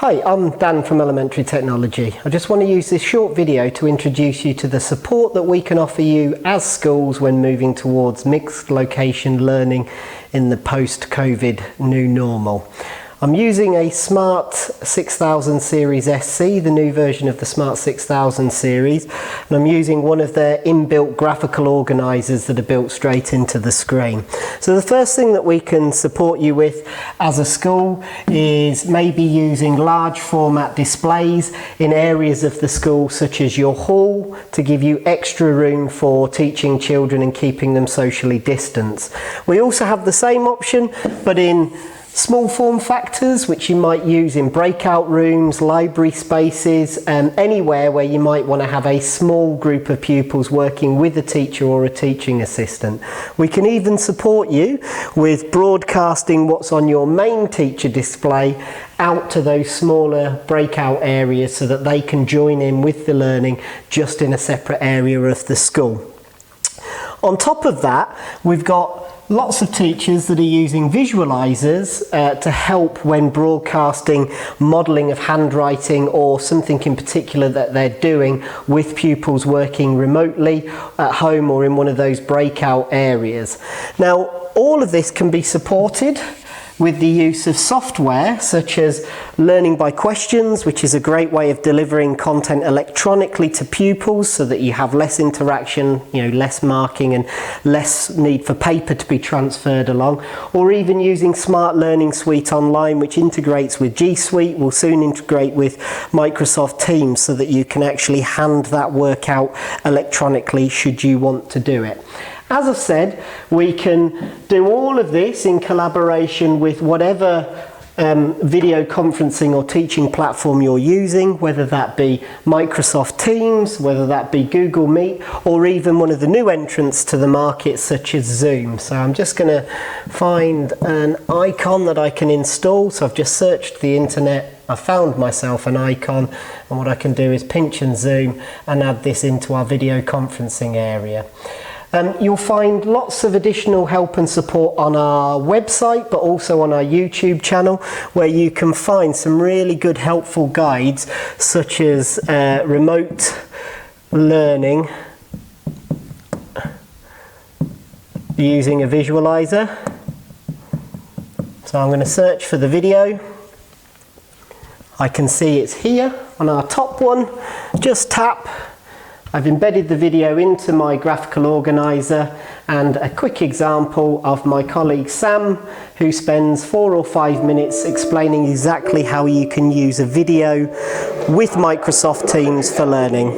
Hi, I'm Dan from Elementary Technology. I just want to use this short video to introduce you to the support that we can offer you as schools when moving towards mixed location learning in the post-COVID new normal. I'm using a Smart 6000 Series SC, the new version of the Smart 6000 series, and I'm using one of their inbuilt graphical organisers that are built straight into the screen. So the first thing that we can support you with as a school is maybe using large format displays in areas of the school such as your hall to give you extra room for teaching children and keeping them socially distanced. We also have the same option but in small form factors, which you might use in breakout rooms, library spaces, anywhere where you might want to have a small group of pupils working with a teacher or a teaching assistant. We can even support you with broadcasting what's on your main teacher display out to those smaller breakout areas so that they can join in with the learning just in a separate area of the school. On top of that, we've got lots of teachers that are using visualisers to help when broadcasting modelling of handwriting or something in particular that they're doing with pupils working remotely at home or in one of those breakout areas. Now, all of this can be supported with the use of software such as learning by questions, which is a great way of delivering content electronically to pupils so that you have less interaction, less marking and less need for paper to be transferred along, or even using Smart Learning Suite Online, which integrates with G Suite, will soon integrate with Microsoft Teams so that you can actually hand that work out electronically should you want to do it. As I've said, we can do all of this in collaboration with whatever video conferencing or teaching platform you're using, whether that be Microsoft Teams, whether that be Google Meet, or even one of the new entrants to the market such as Zoom. So I'm just going to find an icon that I can install. So I've just searched the internet, I found myself an icon, and what I can do is pinch and zoom and add this into our video conferencing area. You'll find lots of additional help and support on our website, but also on our YouTube channel, where you can find some really good helpful guides such as remote learning using a visualizer. So I'm going to search for the video. I can see it's here on our top one. Just tap. I've embedded the video into my graphical organiser, and a quick example of my colleague Sam, who spends 4 or 5 minutes explaining exactly how you can use a video with Microsoft Teams for learning.